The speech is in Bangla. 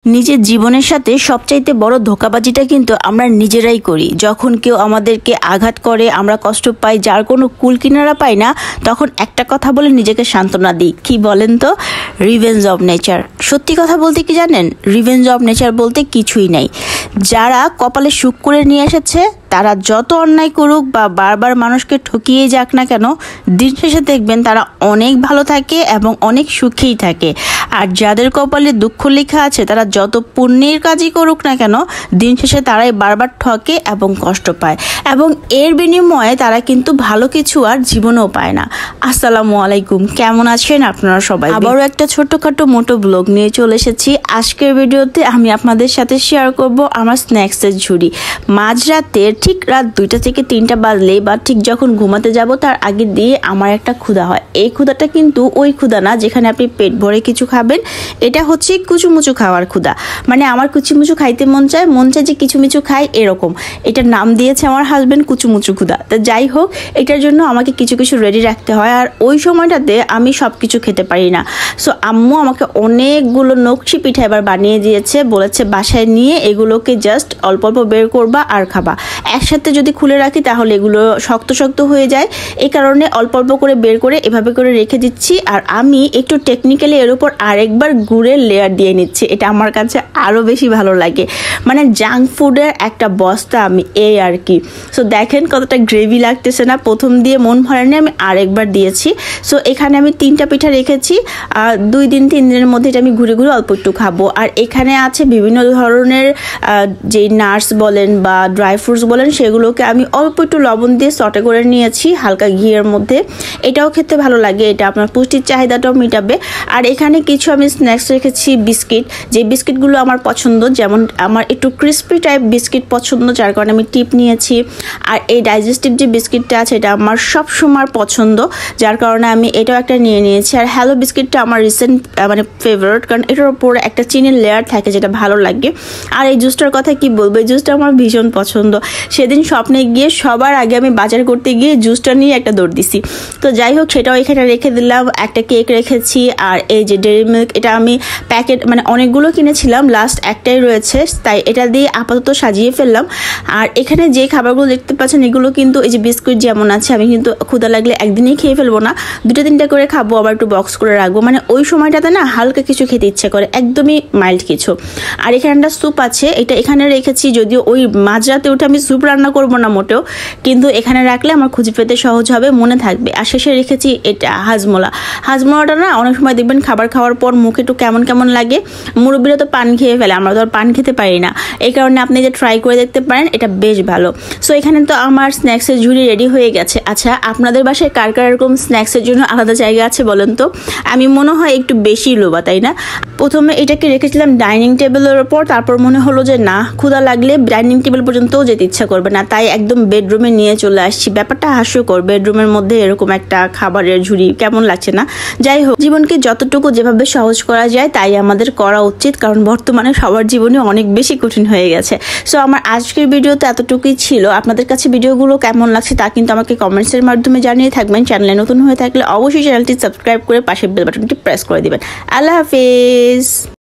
নিজের জীবনের সাথে সবচাইতে বড় ধোঁকাবাজিটা কিন্তু আমরা নিজেরাই করি। যখন কেউ আমাদেরকে আঘাত করে, আমরা কষ্ট পাই, যার কোনো কুল কিনারা পাই না, তখন একটা কথা বলে নিজেকে সান্ত্বনা দিই। কি বলেন তো? Revenge of nature. সত্যি কথা বলতে কি জানেন, রিভেঞ্জ অফ নেচার বলতে কিছুই নাই। যারা কপালে সুখ করে নিয়ে এসেছে, তারা যত অন্যায় করুক বা বারবার মানুষকে ঠকিয়ে যাক না কেন, দিন শেষে দেখবেন তারা অনেক ভালো থাকে এবং অনেক সুখেই থাকে। আর যাদের কপালে দুঃখ লেখা আছে, তারা যত পুণ্যের কাজই করুক না কেন, দিন শেষে তারাই বারবার ঠকে এবং কষ্ট পায়, এবং এর বিনিময়ে তারা কিন্তু ভালো কিছু আর জীবনেও পায় না। আসসালামু আলাইকুম, কেমন আছেন আপনারা সবাই? আবারও একটা ছোট্টখাটো মোটো ব্লগ নিয়ে চলে এসেছি। আজকের ভিডিওতে আমি আপনাদের সাথে শেয়ার করব আমার স্ন্যাক্সের ঝুড়ি। মাঝরাতের ঠিক রাত 2টা থেকে 3টা বাজলে বা ঠিক যখন ঘুমাতে যাব তার আগে দিয়ে আমার একটা ক্ষুধা হয়। এই ক্ষুধাটা কিন্তু ওই ক্ষুধা না যেখানে আপনি পেট ভরে কিছু খাবেন, এটা হচ্ছে কুচুমুচু খাওয়ার ক্ষুধা। মানে আমার কুচিমুচু খাইতে মন চায় যে কিছুমিচু খাই, এরকম। এটার নাম দিয়েছে আমার হাজবেন্ড কুচুমুচু ক্ষুধা। তো যাই হোক, এটার জন্য আমাকে কিছু কিছু রেডি রাখতে হয়, আর ওই সময়টাতে আমি সব কিছু খেতে পারি না। সো আম্মু আমাকে অনেকগুলো নকশি পিঠা এবার বানিয়ে দিয়েছে, বলেছে বাসায় নিয়ে এগুলোকে জাস্ট অল্প অল্প বের করবা আর খাবা। একসাথে যদি খুলে রাখি তাহলে এগুলো শক্ত শক্ত হয়ে যায়, এই কারণে অল্প অল্প করে বের করে এভাবে করে রেখে দিচ্ছি। আর আমি একটু টেকনিক্যালি এর উপর আরেকবার গুড়ের লেয়ার দিয়ে নিচ্ছি, এটা আমার কাছে আরও বেশি ভালো লাগে। মানে জাঙ্ক ফুডের একটা বস্তা আমি, এই আর কি। সো দেখেন কতটা গ্রেভি লাগতেছে না? প্রথম দিয়ে মন ভরেনি, আমি আরেকবার দিয়েছি। সো এখানে আমি 3টা পিঠা রেখেছি, আর 2-3 দিনের মধ্যে এটা আমি ঘুরে ঘুরে অল্প একটু খাবো। আর এখানে আছে বিভিন্ন ধরনের যে নাটস বলেন বা ড্রাই ফ্রুটস বলেন, সেগুলোকে আমি অল্প একটু লবণ দিয়ে সটে করে নিয়েছি হালকা ঘিয়ের মধ্যে। এটাও খেতে ভালো লাগে, এটা আপনার পুষ্টির চাহিদাটাও মেটাবে। আর এখানে কিছু আমি স্ন্যাক্স রেখেছি, বিস্কিট। যে বিস্কিটগুলো আমার পছন্দ, যেমন আমার একটু ক্রিস্পি টাইপ বিস্কিট পছন্দ, যার কারণে আমি টিপ নিয়েছি। আর এই ডাইজেস্টিভ যে বিস্কিটটা আছে, এটা আমার সবসময় পছন্দ, যার কারণে আমি এটাও একটা নিয়ে নিয়েছি। আর হ্যালো বিস্কিটটা আমার রিসেন্ট মানে ফেভারিট, কারণ এটার উপরে একটা চিনির লেয়ার থাকে যেটা ভালো লাগে। আর এই জুসটার কথা কি বলবো, এই জুসটা আমার ভীষণ পছন্দ। সেদিন স্বপ্নে গিয়ে সবার আগে আমি বাজার করতে গিয়ে জুসটা নিয়ে একটা দৌড় দিছি। তো যাই হোক, সেটাও এখানে রেখে দিলাম। একটা কেক রেখেছি। আর এই যে ডেইরি মিল্ক, এটা আমি প্যাকেট মানে অনেকগুলো কিনেছিলাম, লাস্ট একটাই রয়েছে, তাই এটা দিয়ে আপাতত সাজিয়ে ফেললাম। আর এখানে যে খাবারগুলো দেখতে পাচ্ছেন, এগুলো কিন্তু এই যে বিস্কুট যেমন আছে, আমি কিন্তু ক্ষুধা লাগলে একদিনেই খেয়ে ফেলবো না, 2-3টা করে খাবো, আবার একটু বক্স করে রাখবো। মানে ওই সময়টাতে না হালকা কিছু খেতে ইচ্ছে করে, একদমই মাইল্ড কিছু। আর এখানে একটা স্যুপ আছে, এটা এখানে রেখেছি। যদিও ওই মাঝরাতে উঠে আমি স্যুপ রান্না করবো না মোটেও, কিন্তু এখানে রাখলে আমার খুঁজে পেতে সহজ হবে, মনে থাকবে। আর শেষে রেখেছি এটা হাজমোলাটা না অনেক সময় দেখবেন খাবার খাওয়ার পর মুখে একটু কেমন কেমন লাগে। মুরব্বীরা তো পান খেয়ে ফেলে, আমরা তো আর পান খেতে পারি না, এই কারণে আপনি যে ট্রাই করে দেখতে পারেন, এটা বেশ ভালো। সো এখানে তো আমার স্ন্যাক্সের ঝুড়ি রেডি হয়ে গেছে। আচ্ছা, আপনাদের বাসায় কার কার এরকম স্ন্যাক্সের জন্য আলাদা জায়গা আছে বলেন তো? আমি মনে হয় একটু বেশি লোভা, তাই না? প্রথমে এটাকে রেখেছিলাম ডাইনিং টেবিলের ওপর, তারপর মনে হলো যে না, ক্ষুধা লাগলে ডাইনিং টেবিল পর্যন্তও যেতে ইচ্ছা করবে না, তাই একদম বেডরুমে নিয়ে চলে আসছি। ব্যাপারটা হাস্যকর, বেডরুমের মধ্যে এরকম একটা খাবারের ঝুড়ি, কেমন লাগছে না? যাই হোক, জীবনকে যতটুকু যেভাবে সহজ করা যায় তাই আমাদের করা উচিত, কারণ বর্তমানে সবার জীবনে অনেক বেশি কঠিন হয়ে গেছে। সো আমার আজকের ভিডিওতে এতটুকুই ছিল। আপনাদের কাছে ভিডিওগুলো কেমন লাগছে তা কিন্তু আমাকে কমেন্টসের মাধ্যমে জানিয়ে থাকবেন। চ্যানেলে নতুন হয়ে থাকলে অবশ্যই চ্যানেলটি সাবস্ক্রাইব করে পাশের বেল বাটনটি প্রেস করে দিবেন। আল্লাহ হাফেজ।